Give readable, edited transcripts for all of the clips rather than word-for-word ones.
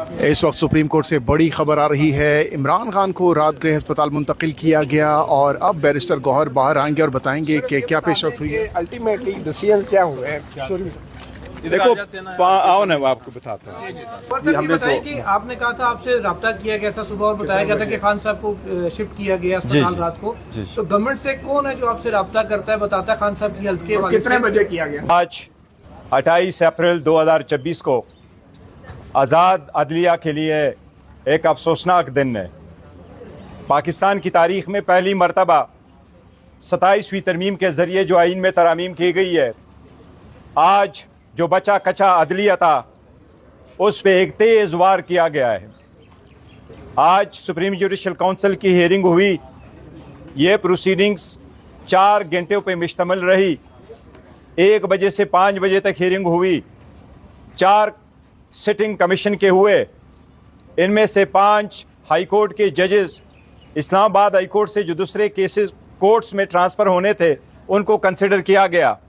इस वक्त supreme court से बड़ी खबर आ रही है। इमरान खान को रात गए अस्पताल मुंतकिल किया गया और अब बैरिस्टर गौहर बाहर आएंगे और बताएंगे कि क्या पेशरफ हुई है। अल्टीमेटली डिसीजन क्या हुए हैं। देखो आओ ना, मैं आपको बताता हूँ। और सर ये बताइए कि आपने कहा था आपसे रब्ता किया गया था सुबह और बताया गया था कि खान साहब को शिफ्ट किया गया अस्पताल रात को, तो गवर्नमेंट से कौन है जो आपसे रब्ता करता है, बताता है खान साहब की हेल्थ के हवाले से? कितने बजे किया गया? आज 28 अप्रैल 2024 को आज़ाद अदलिया के लिए एक अफसोसनाक दिन है। पाकिस्तान की तारीख में पहली मरतबा 27वीं तरमीम के ज़रिए जो आइन में तरामीम की गई है, आज जो बचा कचा अदलिया था उस पर एक तेज़ वार किया गया है। आज सुप्रीम जुडिशल काउंसिल की हियरिंग हुई। ये प्रोसीडिंग्स 4 घंटों पे मुश्तमिल रही। 1 बजे से 5 बजे तक हियरिंग हुई। 4 सिटिंग कमीशन के हुए। इनमें से 5 हाई कोर्ट के जजेस इस्लामाबाद हाई कोर्ट से जो दूसरे केसेस कोर्ट्स में ट्रांसफ़र होने थे उनको कंसिडर किया गया।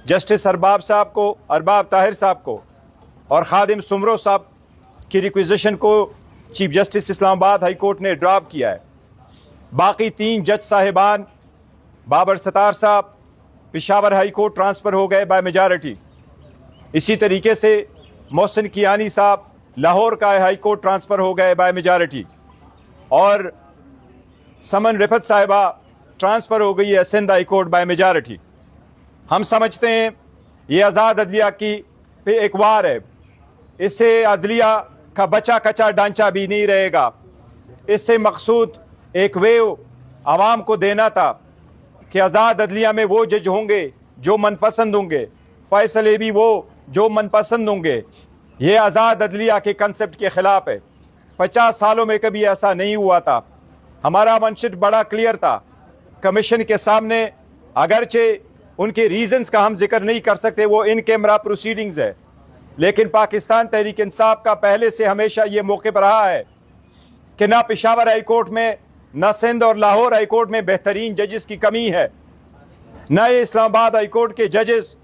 जस्टिस अरबाब ताहिर साहब को और खादिम सुमरो साहब की रिक्विजिशन को chief justice Islamabad high court ने ड्रॉप किया है। बाकी 3 जज साहिबान बाबर सतार साहब पेशावर हाई कोर्ट ट्रांसफ़र हो गए बाय मेजॉरिटी। इसी तरीके से मोहसिन कियानी साहब लाहौर का हाई कोर्ट ट्रांसफ़र हो गए बाय मेजॉरिटी और समन रिफत साहिबा ट्रांसफ़र हो गई है Sindh high court by majority. हम समझते हैं ये आज़ाद अदलिया की पे एक वार है। इससे अदलिया का बचा कचा ढांचा भी नहीं रहेगा। इससे मकसूद एक वेव आवाम को देना था कि आज़ाद अदलिया में वो जज होंगे जो मनपसंद होंगे, फैसले भी वो जो मनपसंद होंगे। ये आज़ाद अदलिया के कंसेप्ट के ख़िलाफ़ है। 50 सालों में कभी ऐसा नहीं हुआ था। हमारा मंशट बड़ा क्लियर था। कमीशन के सामने अगरचे उनके रीजंस का हम जिक्र नहीं कर सकते, वो इन कैमरा प्रोसीडिंग्स है, लेकिन पाकिस्तान तहरीक इंसाफ का पहले से हमेशा ये मौक़िफ़ रहा है कि ना पेशावर हाई कोर्ट में, ना सिंध और लाहौर हाई कोर्ट में बेहतरीन जजेस की कमी है, ना ये इस्लामाबाद हाई कोर्ट के जजेस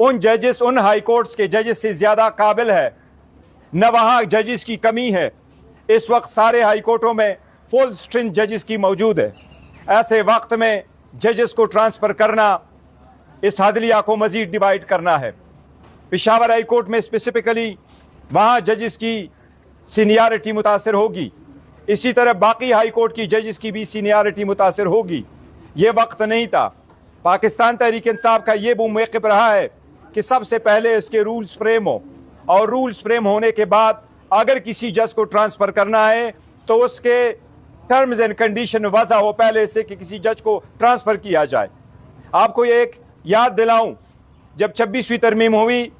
उन हाई कोर्ट्स के जजेस से ज़्यादा काबिल है, न वहाँ जजेस की कमी है। इस वक्त सारे हाई कोर्टों में फुल स्ट्रेंथ जजेस की मौजूद है। ऐसे वक्त में जजेस को ट्रांसफ़र करना इस अदलिया को मज़ीद डिवाइड करना है। पेशावर हाई कोर्ट में स्पेसिफिकली वहाँ जजेस की सीनियरिटी मुतासर होगी। इसी तरह बाकी हाई कोर्ट की जजेस की भी सीनियरिटी मुतासर होगी। ये वक्त नहीं था। पाकिस्तान तहरीक इंसाफ का ये वो मौक़िफ़ रहा है कि सबसे पहले इसके रूल्स फ्रेम हो और रूल्स फ्रेम होने के बाद अगर किसी जज को ट्रांसफ़र करना है तो उसके टर्म्स एंड कंडीशन वज़ा हो पहले से कि किसी जज को ट्रांसफ़र किया जाए। आपको ये एक याद दिलाऊं, जब 26वीं तरमीम हुई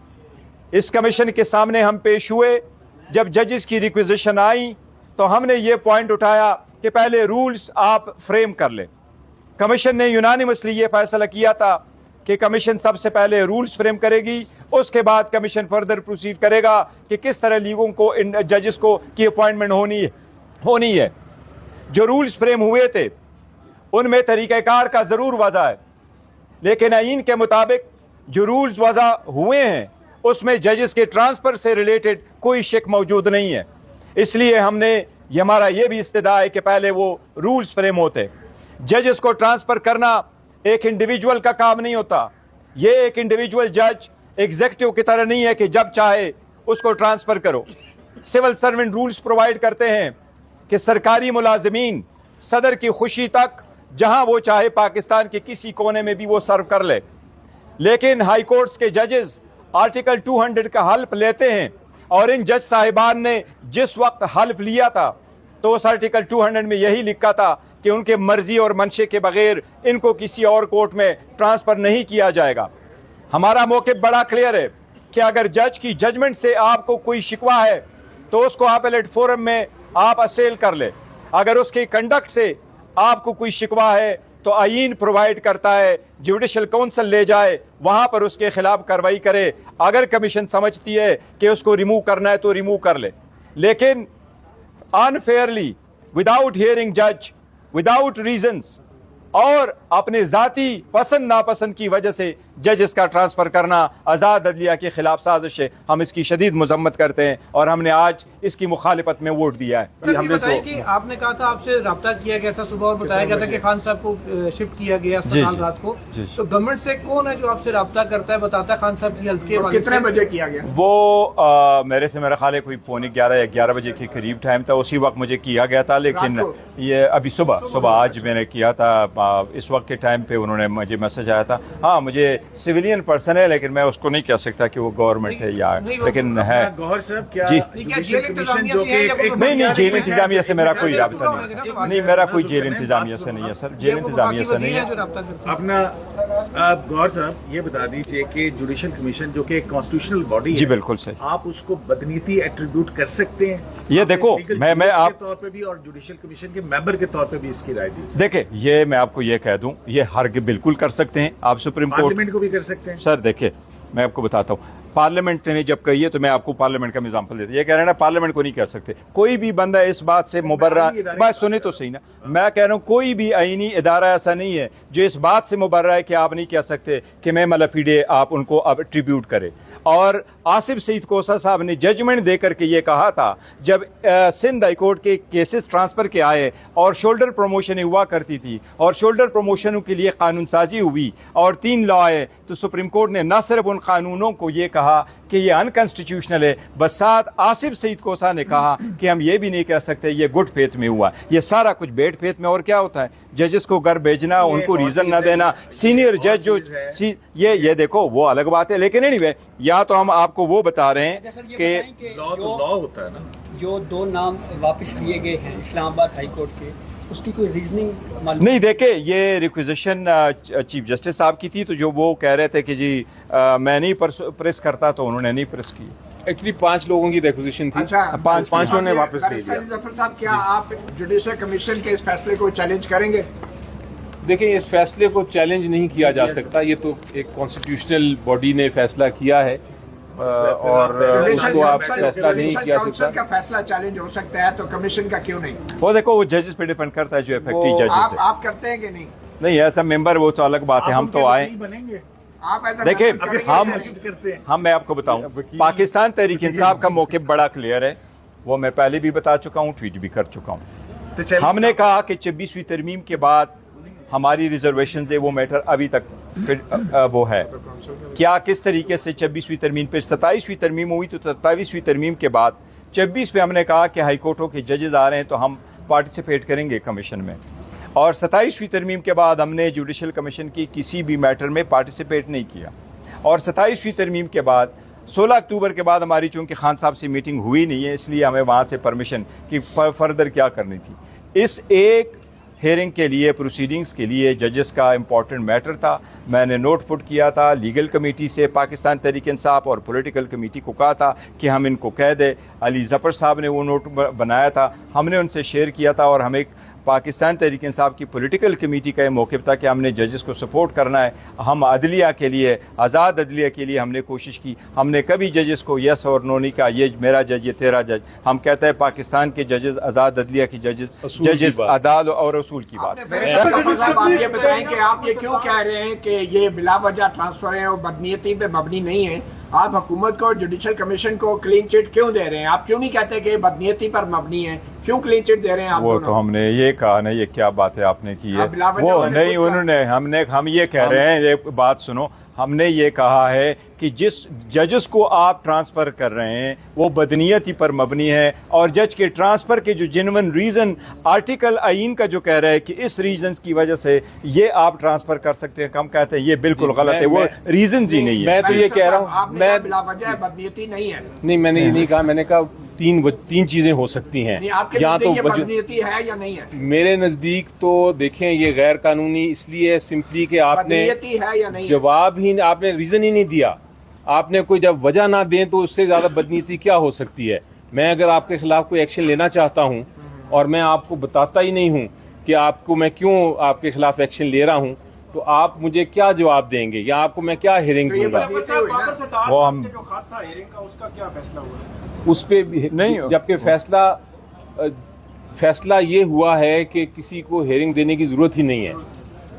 इस कमीशन के सामने हम पेश हुए, जब जजेस की रिक्विजिशन आई तो हमने ये पॉइंट उठाया कि पहले रूल्स आप फ्रेम कर लें। कमीशन ने यूनानिमसली ये फैसला किया था कि कमीशन सबसे पहले रूल्स फ्रेम करेगी, उसके बाद कमीशन फर्दर प्रोसीड करेगा कि किस तरह लीगों को इन जजेस को की अपॉइंटमेंट होनी है। जो रूल्स फ्रेम हुए थे उनमें तरीक़ाकार का ज़रूर वज़ा है, लेकिन आइन के मुताबिक जो रूल्स वज़ा हुए हैं उसमें जजेस के ट्रांसफ़र से रिलेटेड कोई शक मौजूद नहीं है। इसलिए हमारा ये भी इस्तिदा है कि पहले वो रूल्स फ्रेम होते। जजेस को ट्रांसफ़र करना एक इंडिविजुअल का काम नहीं होता। ये एक इंडिविजुअल जज एग्जेक्टिव की तरह नहीं है कि जब चाहे उसको ट्रांसफ़र करो। सिविल सर्वेंट रूल्स प्रोवाइड करते हैं कि सरकारी मुलाजमीन सदर की खुशी तक जहां वो चाहे पाकिस्तान के किसी कोने में भी वो सर्व कर ले, लेकिन हाई कोर्ट्स के जजेस आर्टिकल 200 का हल्फ लेते हैं और इन जज साहिबान ने जिस वक्त हल्फ लिया था तो उस आर्टिकल 200 में यही लिखा था कि उनके मर्जी और मंशे के बगैर इनको किसी और कोर्ट में ट्रांसफ़र नहीं किया जाएगा। हमारा मौक़िफ़ बड़ा क्लियर है कि अगर जज की जजमेंट से आपको कोई शिकवा है तो उसको अपीलेट फोरम में आप असेल कर ले। अगर उसके कंडक्ट से आपको कोई शिकवा है तो आइन प्रोवाइड करता है जुडिशल काउंसिल ले जाए, वहाँ पर उसके खिलाफ कार्रवाई करे। अगर कमीशन समझती है कि उसको रिमूव करना है तो रिमूव कर ले, लेकिन अनफेयरली विदाउट हियरिंग जज, विदाउट रीजंस और अपने ज़ाती पसंद नापसंद की वजह से जजेस का ट्रांसफ़र करना आज़ाद अदलिया के ख़िलाफ़ साजिश है। हम इसकी शदीद मजम्मत करते हैं और हमने आज इसकी मुखालिफत में वोट दिया है। सर, ये बताइए कि आपने कहा था आपसे रब्ता किया गया था सुबह और बताया गया था कि खान साहब को शिफ्ट किया गया अस्पताल रात को, तो गवर्नमेंट से कौन है जो आपसे रब्ता करता है, बताता है खान साहब की हेल्थ के हवाले से? कितने बजे किया गया? वो मेरे से मेरा ख्याल है कोई पौने 11 या 11 बजे के करीब टाइम था, उसी वक्त मुझे किया गया था। लेकिन ये अभी सुबह आज मैंने किया था, इस वक्त के टाइम पे उन्होंने मुझे मैसेज आया था। हाँ, मुझे सिविलियन पर्सन है लेकिन मैं उसको नहीं कह सकता कि वो गवर्नमेंट है या, लेकिन है। गौहर साहब क्या जी जुडिशल कमीशन जो कि नहीं, जेल इंतजामिया से मेरा कोई राब्ता नहीं, मेरा कोई जेल इंतजामिया से नहीं है सर, जेल इंतजामिया से नहीं है। अपना आप गौहर साहब ये बता दीजिए कि जुडिशल कमीशन जो कि एक कॉन्स्टिट्यूशनल बॉडी है, जी बिल्कुल सही, आप उसको बदनीति एट्रीब्यूट कर सकते हैं? ये देखो मैं आप के तौर पे भी और जुडिशल कमीशन के मेंबर के तौर पे भी इसकी राय दीजिए। देखे, ये मैं आपको ये कह दूं, ये हर बिल्कुल कर सकते हैं आप, सुप्रीम कोर्ट पार्लियामेंट को भी कर सकते हैं। सर देखिए मैं आपको बताता हूँ, पार्लियामेंट ने जब कही है तो मैं आपको पार्लियामेंट का एग्जांपल देता हूं। ये कह रहे हैं ना पार्लियामेंट को नहीं कर सकते, कोई भी बंदा इस बात से मुबर्रा, बात सुने तो सही ना, मैं कह रहा हूँ कोई भी आईनी इदारा ऐसा नहीं है जो इस बात से मुबर्रा है कि आप नहीं कह सकते कि मैं मलफीडे आप उनको अब ट्रिब्यूट करें। और आसिफ सईद कोसा साहब ने जजमेंट दे करके ये कहा था, जब सिंध हाई कोर्ट के केसेस ट्रांसफ़र के आए और शोल्डर प्रमोशन हुआ करती थी और शोल्डर प्रमोशनों के लिए कानून साजी हुई और 3 लॉ आए, तो सुप्रीम कोर्ट ने न सिर्फ उन कानूनों को ये कहा कि ये अनकॉन्स्टिट्यूशनल है, बस साथ आसिफ सईद कोसा ने कहा कि हम ये भी नहीं कह सकते ये गुड फेथ में हुआ। ये सारा कुछ बेड फेथ में। और क्या होता है, जजेस को घर भेजना, उनको रीजन ना देना, सीनियर जज जो ये देखो वो अलग बात है। लेकिन एनीवे, या तो हम आपको वो बता रहे हैं कि लॉ होता है ना, जो 2 नाम वापस लिए गए हैं इस्लामाबाद हाई कोर्ट के, उसकी कोई रीजनिंग नहीं। देखे, ये रिक्विजिशन चीफ जस्टिस साहब की थी, तो जो वो कह रहे थे कि जी मैं नहीं प्रेस करता, तो उन्होंने नहीं प्रेस की। एक्चुअली 5 लोगों की रिक्विजिशन थी। अच्छा, पांचों ने वापस ले लिया। जफर साहब, क्या आप जुडिशल कमीशन के इस फैसले को चैलेंज करेंगे? देखिए, इस फैसले को चैलेंज नहीं किया जा सकता, ये तो एक कॉन्स्टिट्यूशनल बॉडी ने फैसला किया है और उसको आप फैसला नहीं किया सकता। का फैसला चैलेंज हो सकता है, तो कमीशन का क्यों नहीं? वो देखो, वो जजेस पे डिपेंड करता है, जो इफेक्टिव जजेस है। आप करते हैं कि नहीं? नहीं, ऐसा मेंबर वो तो अलग बात है, हम तो आए। बनेंगे आप देखिए, हम मैं आपको बताऊं, पाकिस्तान तहरीक इंसाफ का मौक़िफ़ बड़ा क्लियर है, वो मैं पहले भी बता चुका हूं, ट्वीट भी कर चुका हूं। तो हमने कहा कि 26वीं तरमीम के बाद हमारी रिजर्वेशन है, वो मैटर अभी तक वो है क्या, किस तरीके से 26वीं तरमीम पे 27वीं तरमीम हुई, तो 27वीं तरमीम के बाद 26 पे हमने कहा कि हाई कोर्टों के जजेस आ रहे हैं तो हम पार्टिसिपेट करेंगे कमीशन में। और 27वीं तरमीम के बाद हमने जुडिशल कमीशन की किसी भी मैटर में पार्टिसिपेट नहीं किया। और 27वीं तरमीम के बाद 16 अक्टूबर के बाद हमारी चूँकि खान साहब से मीटिंग हुई नहीं है, इसलिए हमें वहाँ से परमिशन कि फर्दर क्या करनी थी। इस एक हेयरिंग के लिए, प्रोसीडिंग्स के लिए जजेस का इम्पॉर्टेंट मैटर था। मैंने नोट पुट किया था लीगल कमेटी से, पाकिस्तान तहरीक इंसाफ और पॉलिटिकल कमेटी को कहा था कि हम इनको कह दें। अली ज़फ़र साहब ने वो नोट बनाया था, हमने उनसे शेयर किया था। और हमें पाकिस्तान तहरीक इंसाफ की पॉलिटिकल कमेटी का ये मौक़िफ़ था कि हमने जजेस को सपोर्ट करना है। हम अदलिया के लिए, आज़ाद अदलिया के लिए हमने कोशिश की। हमने कभी जजेस को यस और नो नहीं कहा, ये मेरा जज, ये तेरा जज। हम कहते हैं पाकिस्तान के जजेस, आज़ाद अदलिया की जजेस अदालत और असूल की बात। आप ये बताएं कि आप ये क्यों कह रहे हैं कि ये बिलावजह ट्रांसफर है और बदनीयती पे मबनी नहीं है? आप हुकूमत को, जुडिशल कमीशन को क्लीन चिट क्यों दे रहे हैं? आप क्यों नहीं कहते कि बदनीयती पर मबनी है? क्यों क्लीन चिट दे रहे हैं आप? वो तो हमने ये कहा ना, ये क्या बात है आपने की है वो नहीं, उन्होंने हम ये कह रहे हैं, ये बात सुनो, हमने ये कहा है कि जिस जजेस को आप ट्रांसफ़र कर रहे हैं वो बदनीयती पर मबनी है। और जज के ट्रांसफ़र के जो जेन्युइन रीज़न आर्टिकल आइन का जो कह रहा है कि इस रीजंस की वजह से ये आप ट्रांसफ़र कर सकते हैं, हम कहते हैं ये बिल्कुल गलत है, वो रीजंस ही नहीं है। मैं तो ये कह रहा हूँ, मैं बिलावजह बदनीयती नहीं है। नहीं, मैंने ये नहीं कहा, मैंने कहा तीन चीजें हो सकती हैं। यहाँ तो बदनीयती है या नहीं है? मेरे नजदीक तो देखें, ये गैर कानूनी इसलिए है सिंपली कि आपने है या नहीं जवाब ही, आपने रीजन ही नहीं दिया। आपने कोई जब वजह ना दें तो उससे ज्यादा बदनीयती क्या हो सकती है? मैं अगर आपके खिलाफ कोई एक्शन लेना चाहता हूँ और मैं आपको बताता ही नहीं हूँ कि आपको मैं क्यों आपके खिलाफ एक्शन ले रहा हूँ, तो आप मुझे क्या जवाब देंगे या आपको मैं क्या हियरिंग दूंगा? वो हम जो खात था हियरिंग का, उसका क्या फैसला हुआ? उस पे नहीं, जबकि फैसला ये हुआ है कि किसी को हियरिंग देने की जरूरत ही नहीं है।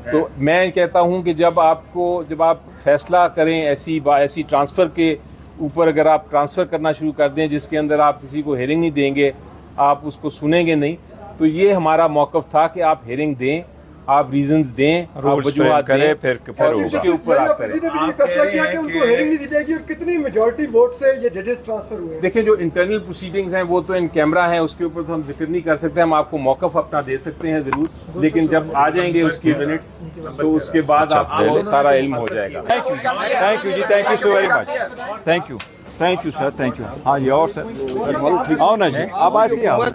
तो मैं कहता हूं कि जब आप फैसला करें ऐसी ट्रांसफर के ऊपर, अगर आप ट्रांसफर करना शुरू कर दें जिसके अंदर आप किसी को हेयरिंग नहीं देंगे, आप उसको सुनेंगे नहीं, तो ये हमारा मौकफ था कि आप हेयरिंग दें, आप रीजंस दें, आप वजूहात दें, फिर उसके ऊपर आप करें। फैसला किया कि उनको हेयरिंग नहीं दी जाएगी और कितनी मेजॉरिटी वोट से ये जजेस ट्रांसफर हुए हैं? देखिए, जो इंटरनल प्रोसीडिंग्स हैं वो तो इन कैमरा है, उसके ऊपर तो हम जिक्र नहीं कर सकते। हम आपको मौकफ अपना दे सकते हैं जरूर, लेकिन जब आ जाएंगे उसकी मिनट्स तो उसके बाद आपको सारा इल्म हो जाएगा। Thank you ji, thank you so very much, thank you sir, thank you. हाँ जी, और सर आओ ना जी, आप ऐसे आओ।